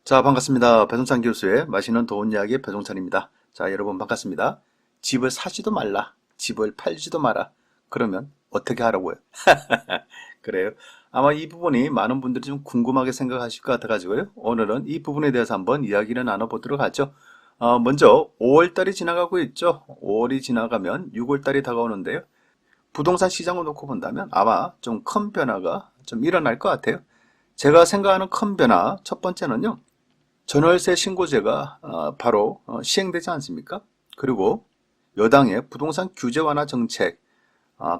자, 반갑습니다. 배종찬 교수의 맛있는 돈 이야기 배종찬입니다. 자, 여러분 반갑습니다. 집을 사지도 말라. 집을 팔지도 마라. 그러면 어떻게 하라고요? 그래요. 아마 이 부분이 많은 분들이 좀 궁금하게 생각하실 것 같아가지고요. 오늘은 이 부분에 대해서 한번 이야기를 나눠보도록 하죠. 먼저 5월달이 지나가고 있죠. 5월이 지나가면 6월달이 다가오는데요. 부동산 시장을 놓고 본다면 아마 좀 큰 변화가 좀 일어날 것 같아요. 제가 생각하는 큰 변화 첫 번째는요. 전월세 신고제가 바로 시행되지 않습니까? 그리고 여당의 부동산 규제 완화 정책,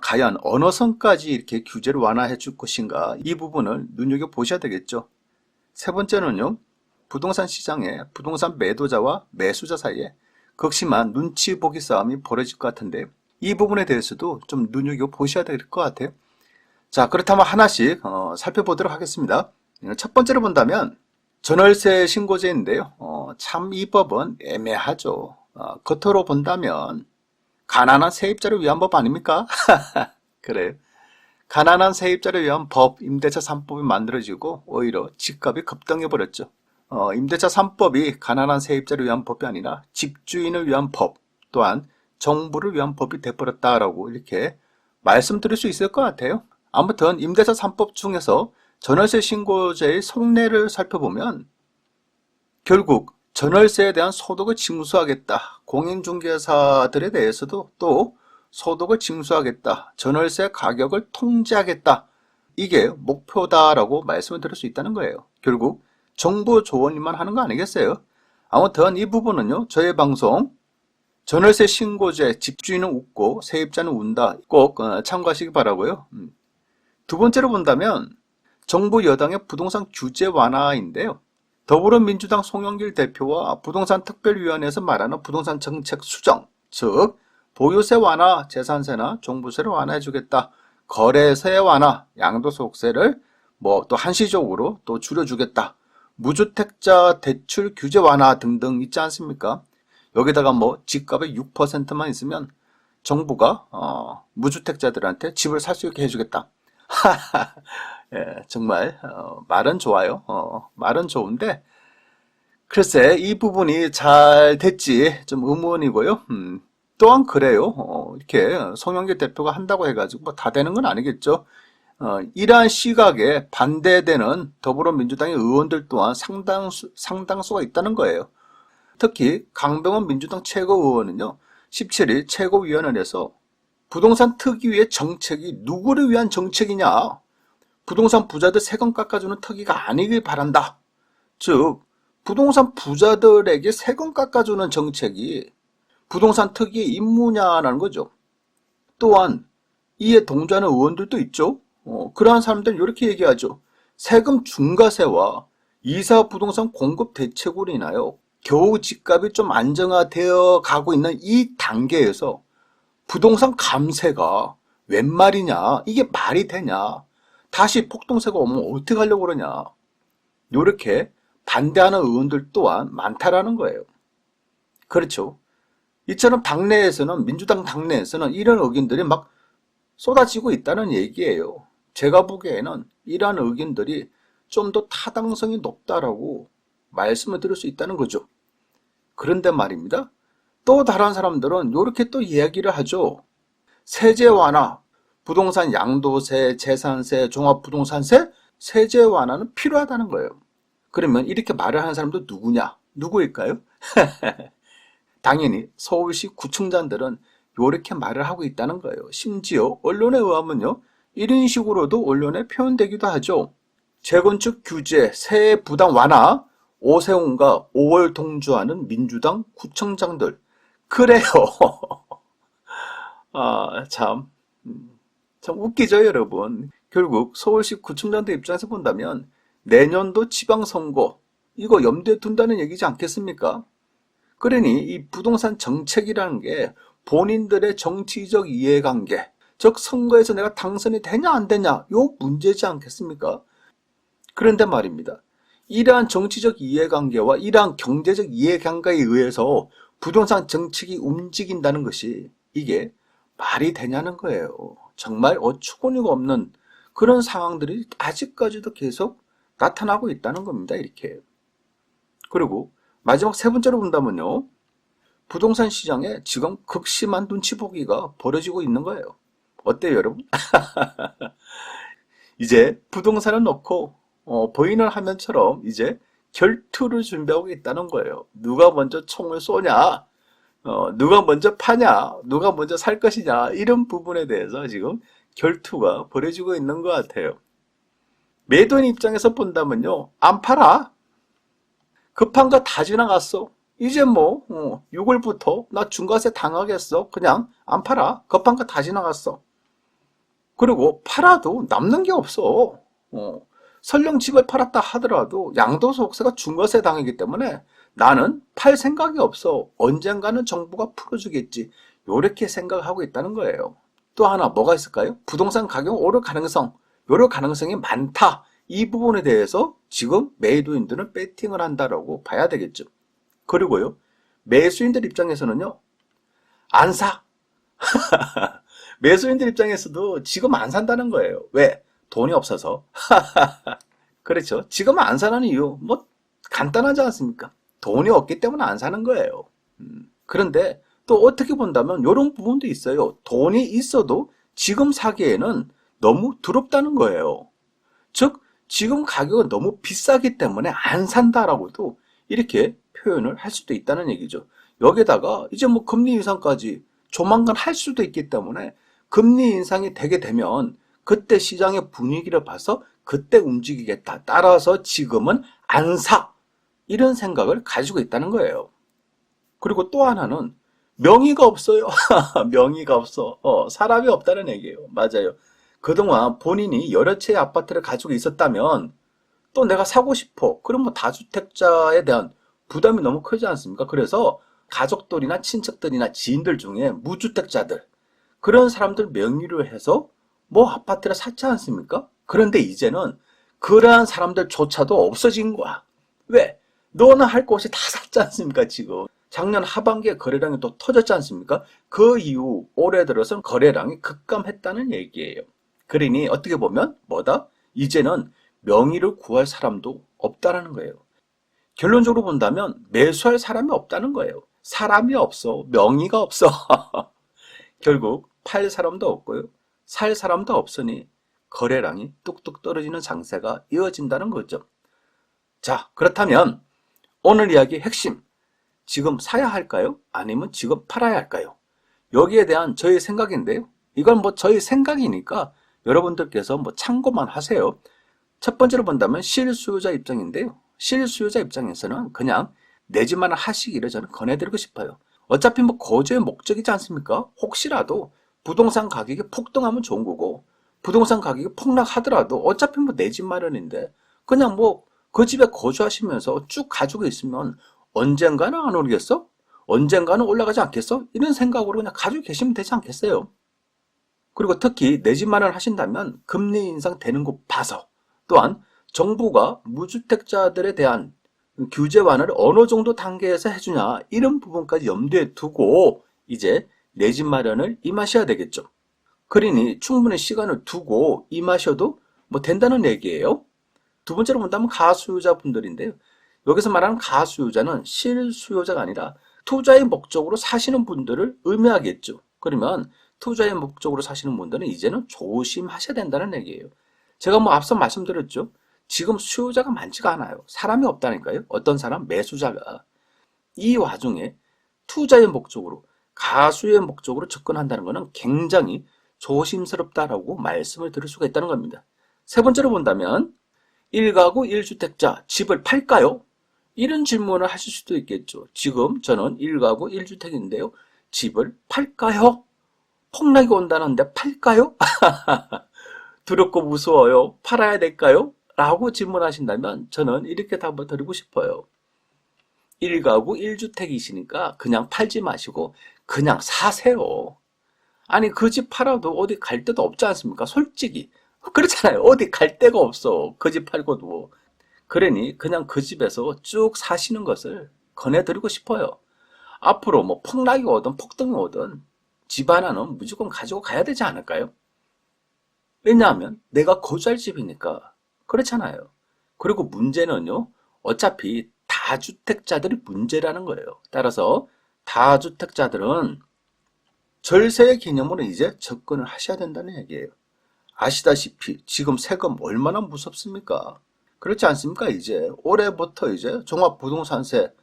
과연 어느 선까지 이렇게 규제를 완화해 줄 것인가, 이 부분을 눈여겨보셔야 되겠죠. 세 번째는요, 부동산 시장에 부동산 매도자와 매수자 사이에 극심한 눈치 보기 싸움이 벌어질 것 같은데, 이 부분에 대해서도 좀 눈여겨보셔야 될 것 같아요. 자, 그렇다면 하나씩 살펴보도록 하겠습니다. 첫 번째로 본다면 전월세 신고제인데요. 참 이 법은 애매하죠. 겉으로 본다면 가난한 세입자를 위한 법 아닙니까? 그래요. 가난한 세입자를 위한 법, 임대차 3법이 만들어지고 오히려 집값이 급등해 버렸죠. 임대차 3법이 가난한 세입자를 위한 법이 아니라 집주인을 위한 법, 또한 정부를 위한 법이 돼버렸다라고 이렇게 말씀드릴 수 있을 것 같아요. 아무튼 임대차 3법 중에서 전월세 신고제의 속내를 살펴보면 결국 전월세에 대한 소득을 징수하겠다. 공인중개사들에 대해서도 또 소득을 징수하겠다. 전월세 가격을 통제하겠다. 이게 목표다라고 말씀을 드릴 수 있다는 거예요. 결국 정부 조언만 하는 거 아니겠어요? 아무튼 이 부분은요. 저의 방송 전월세 신고제 집주인은 웃고 세입자는 운다. 꼭 참고하시기 바라고요. 두 번째로 본다면 정부 여당의 부동산 규제 완화인데요. 더불어민주당 송영길 대표와 부동산 특별위원회에서 말하는 부동산 정책 수정, 즉 보유세 완화, 재산세나 종부세를 완화해주겠다. 거래세 완화, 양도소득세를 또 한시적으로 또 줄여주겠다. 무주택자 대출 규제 완화 등등 있지 않습니까? 여기다가 집값의 6%만 있으면 정부가 무주택자들한테 집을 살 수 있게 해주겠다. 예, 정말 말은 좋아요. 말은 좋은데 글쎄 이 부분이 잘 될지 좀 의문이고요. 또한 그래요. 이렇게 송영길 대표가 한다고 해가지고 다 되는 건 아니겠죠. 이러한 시각에 반대되는 더불어민주당의 의원들 또한 상당수가 있다는 거예요. 특히 강병원 민주당 최고의원은요. 17일 최고위원회에서 부동산 특위의 정책이 누구를 위한 정책이냐? 부동산 부자들 세금 깎아주는 특위가 아니길 바란다. 즉 부동산 부자들에게 세금 깎아주는 정책이 부동산 특위의 임무냐라는 거죠. 또한 이에 동조하는 의원들도 있죠. 그러한 사람들은 이렇게 얘기하죠. 세금 중과세와 이사 부동산 공급 대책으로 인하여 겨우 집값이 좀 안정화되어 가고 있는 이 단계에서 부동산 감세가 웬 말이냐? 이게 말이 되냐? 다시 폭등세가 오면 어떻게 하려고 그러냐? 이렇게 반대하는 의원들 또한 많다라는 거예요. 그렇죠. 이처럼 당내에서는 민주당 당내에서는 이런 의견들이 막 쏟아지고 있다는 얘기예요. 제가 보기에는 이러한 의견들이 좀 더 타당성이 높다라고 말씀을 드릴 수 있다는 거죠. 그런데 말입니다. 또 다른 사람들은 이렇게 또 이야기를 하죠. 세제 완화, 부동산 양도세, 재산세, 종합부동산세, 세제 완화는 필요하다는 거예요. 그러면 이렇게 말을 하는 사람도 누구냐? 누구일까요? 당연히 서울시 구청장들은 이렇게 말을 하고 있다는 거예요. 심지어 언론에 의하면요. 이런 식으로도 언론에 표현되기도 하죠. 재건축 규제, 세액 부담 완화, 오세훈과 5월 동조하는 민주당 구청장들. 그래요. 참 웃기죠, 여러분. 결국 서울시 구청장들 입장에서 본다면 내년도 지방선거 이거 염두에 둔다는 얘기지 않겠습니까? 그러니 이 부동산 정책이라는 게 본인들의 정치적 이해관계, 즉 선거에서 내가 당선이 되냐 안 되냐 요 문제지 않겠습니까? 그런데 말입니다. 이러한 정치적 이해관계와 이러한 경제적 이해관계에 의해서 부동산 정책이 움직인다는 것이 이게 말이 되냐는 거예요. 정말 어처구니가 없는 그런 상황들이 아직까지도 계속 나타나고 있다는 겁니다. 이렇게. 그리고 마지막 세 번째로 본다면요. 부동산 시장에 지금 극심한 눈치 보기가 벌어지고 있는 거예요. 어때요, 여러분? 이제 부동산을 넣고 보이는 화면처럼 이제 결투를 준비하고 있다는 거예요. 누가 먼저 총을 쏘냐, 누가 먼저 파냐, 누가 먼저 살 것이냐, 이런 부분에 대해서 지금 결투가 벌어지고 있는 것 같아요. 매도인 입장에서 본다면요, 안 팔아. 급한 거 다 지나갔어. 이제 뭐 6월부터 나 중과세 당하겠어. 그냥 안 팔아. 급한 거 다 지나갔어. 그리고 팔아도 남는 게 없어. 설령 집을 팔았다 하더라도 양도소득세가 중과세 당하기 때문에 나는 팔 생각이 없어. 언젠가는 정부가 풀어주겠지. 요렇게 생각하고 있다는 거예요. 또 하나 뭐가 있을까요? 부동산 가격 오를 가능성. 요럴 가능성이 많다. 이 부분에 대해서 지금 매도인들은 배팅을 한다라고 봐야 되겠죠. 그리고요, 매수인들 입장에서는요, 안 사. 매수인들 입장에서도 지금 안 산다는 거예요. 왜? 돈이 없어서. 그렇죠. 지금 안 사는 이유, 뭐, 간단하지 않습니까? 돈이 없기 때문에 안 사는 거예요. 그런데 또 어떻게 본다면 이런 부분도 있어요. 돈이 있어도 지금 사기에는 너무 두렵다는 거예요. 즉, 지금 가격은 너무 비싸기 때문에 안 산다라고도 이렇게 표현을 할 수도 있다는 얘기죠. 여기다가 이제 뭐 금리 인상까지 조만간 할 수도 있기 때문에 금리 인상이 되게 되면 그때 시장의 분위기를 봐서 그때 움직이겠다. 따라서 지금은 안 사. 이런 생각을 가지고 있다는 거예요. 그리고 또 하나는 명의가 없어요. 명의가 없어. 사람이 없다는 얘기예요. 맞아요. 그동안 본인이 여러 채의 아파트를 가지고 있었다면 또 내가 사고 싶어. 그럼 뭐 다주택자에 대한 부담이 너무 크지 않습니까? 그래서 가족들이나 친척들이나 지인들 중에 무주택자들, 그런 사람들 명의로 해서 뭐 아파트를 샀지 않습니까? 그런데 이제는 그러한 사람들조차도 없어진 거야. 왜? 너나 할 곳이 다 샀지 않습니까, 지금? 작년 하반기에 거래량이 또 터졌지 않습니까? 그 이후 올해 들어서 거래량이 급감했다는 얘기예요. 그러니 어떻게 보면 뭐다? 이제는 명의를 구할 사람도 없다라는 거예요. 결론적으로 본다면 매수할 사람이 없다는 거예요. 사람이 없어. 명의가 없어. 결국 팔 사람도 없고요. 살 사람도 없으니 거래량이 뚝뚝 떨어지는 장세가 이어진다는 거죠. 자, 그렇다면 오늘 이야기의 핵심, 지금 사야 할까요? 아니면 지금 팔아야 할까요? 여기에 대한 저의 생각인데요. 이건 뭐 저의 생각이니까 여러분들께서 뭐 참고만 하세요. 첫 번째로 본다면 실수요자 입장인데요. 실수요자 입장에서는 그냥 내 집만 하시기를 저는 권해드리고 싶어요. 어차피 뭐 거주의 목적이지 않습니까? 혹시라도 부동산 가격이 폭등하면 좋은 거고, 부동산 가격이 폭락하더라도 어차피 뭐 내 집 마련인데 그냥 뭐 그 집에 거주하시면서 쭉 가지고 있으면 언젠가는 안 오르겠어? 언젠가는 올라가지 않겠어? 이런 생각으로 그냥 가지고 계시면 되지 않겠어요? 그리고 특히 내 집 마련 하신다면 금리 인상 되는 거 봐서, 또한 정부가 무주택자들에 대한 규제 완화를 어느 정도 단계에서 해주냐, 이런 부분까지 염두에 두고 이제 내 집 마련을 임하셔야 되겠죠. 그러니 충분히 시간을 두고 임하셔도 뭐 된다는 얘기예요. 두 번째로 본다면 가수요자분들인데요. 여기서 말하는 가수요자는 실수요자가 아니라 투자의 목적으로 사시는 분들을 의미하겠죠. 그러면 투자의 목적으로 사시는 분들은 이제는 조심하셔야 된다는 얘기예요. 제가 뭐 앞서 말씀드렸죠. 지금 수요자가 많지가 않아요. 사람이 없다니까요. 어떤 사람? 매수자가. 이 와중에 투자의 목적으로, 가수의 목적으로 접근한다는 것은 굉장히 조심스럽다라고 말씀을 드릴 수가 있다는 겁니다. 세 번째로 본다면 1가구 1주택자 집을 팔까요? 이런 질문을 하실 수도 있겠죠. 지금 저는 1가구 1주택인데요. 집을 팔까요? 폭락이 온다는데 팔까요? 두렵고 무서워요. 팔아야 될까요? 라고 질문하신다면 저는 이렇게 답을 드리고 싶어요. 1가구 1주택이시니까 그냥 팔지 마시고 그냥 사세요. 아니, 그 집 팔아도 어디 갈 데도 없지 않습니까? 솔직히. 그렇잖아요. 어디 갈 데가 없어. 그 집 팔고도. 그러니 그냥 그 집에서 쭉 사시는 것을 권해드리고 싶어요. 앞으로 뭐 폭락이 오든 폭등이 오든 집 하나는 무조건 가지고 가야 되지 않을까요? 왜냐하면 내가 거주할 집이니까. 그렇잖아요. 그리고 문제는요, 어차피 다 다주택자들이 문제라는 거예요. 따라서 다주택자들은 절세의 개념으로 이제 접근을 하셔야 된다는 얘기예요. 아시다시피 지금 세금 얼마나 무섭습니까? 그렇지 않습니까? 이제 올해부터 이제 종합부동산세,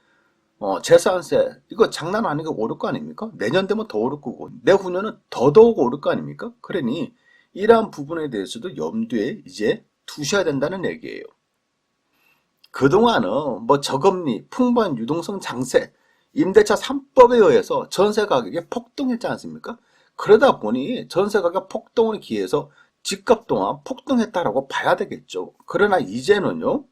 재산세 이거 장난 아니게 오를 거 아닙니까? 내년 되면 더 오를 거고 내후년은 더더욱 오를 거 아닙니까? 그러니 이러한 부분에 대해서도 염두에 이제 두셔야 된다는 얘기예요. 그동안은 뭐 저금리, 풍부한 유동성 장세, 임대차 3법에 의해서 전세 가격이 폭등했지 않습니까? 그러다 보니 전세 가격 폭등을 기해서 집값 또한 폭등했다라고 봐야 되겠죠. 그러나 이제는요,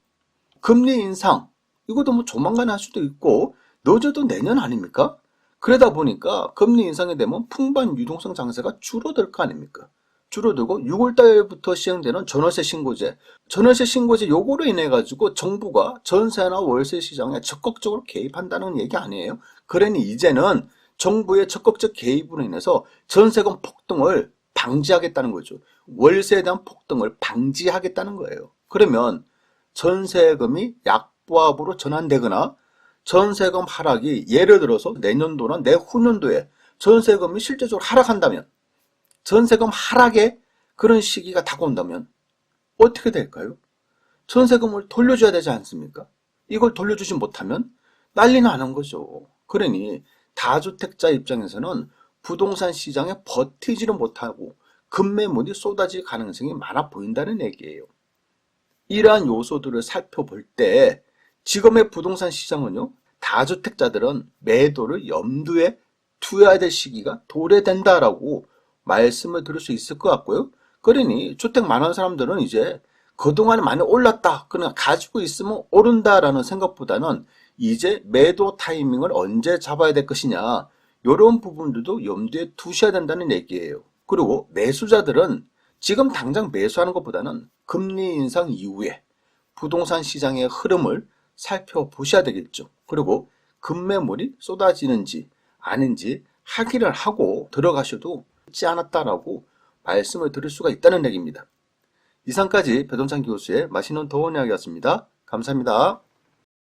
금리 인상, 이것도 뭐 조만간 할 수도 있고, 늦어도 내년 아닙니까? 그러다 보니까 금리 인상이 되면 풍부한 유동성 장세가 줄어들 거 아닙니까? 줄어들고 6월달부터 시행되는 전월세 신고제 요거로 인해 가지고 정부가 전세나 월세 시장에 적극적으로 개입한다는 얘기 아니에요. 그러니 이제는 정부의 적극적 개입으로 인해서 전세금 폭등을 방지하겠다는 거죠. 월세에 대한 폭등을 방지하겠다는 거예요. 그러면 전세금이 약보합으로 전환되거나 전세금 하락이 예를 들어서 내년도나 내후년도에 전세금이 실제적으로 하락한다면, 전세금 하락의 그런 시기가 다가온다면 어떻게 될까요? 전세금을 돌려줘야 되지 않습니까? 이걸 돌려주지 못하면 난리 나는 거죠. 그러니 다주택자 입장에서는 부동산 시장에 버티지를 못하고 급매물이 쏟아질 가능성이 많아 보인다는 얘기예요. 이러한 요소들을 살펴볼 때 지금의 부동산 시장은요, 다주택자들은 매도를 염두에 두어야 될 시기가 도래된다라고 말씀을 드릴 수 있을 것 같고요. 그러니 주택 많은 사람들은 이제 그동안에 많이 올랐다, 그냥 가지고 있으면 오른다라는 생각보다는 이제 매도 타이밍을 언제 잡아야 될 것이냐, 이런 부분들도 염두에 두셔야 된다는 얘기예요. 그리고 매수자들은 지금 당장 매수하는 것보다는 금리 인상 이후에 부동산 시장의 흐름을 살펴보셔야 되겠죠. 그리고 급매물이 쏟아지는지 아닌지 확인을 하고 들어가셔도 늦지 않았다라고 말씀을 드릴 수가 있다는 얘기입니다. 이상까지 배동찬 교수의 맛있는 도원 이야기였습니다. 감사합니다.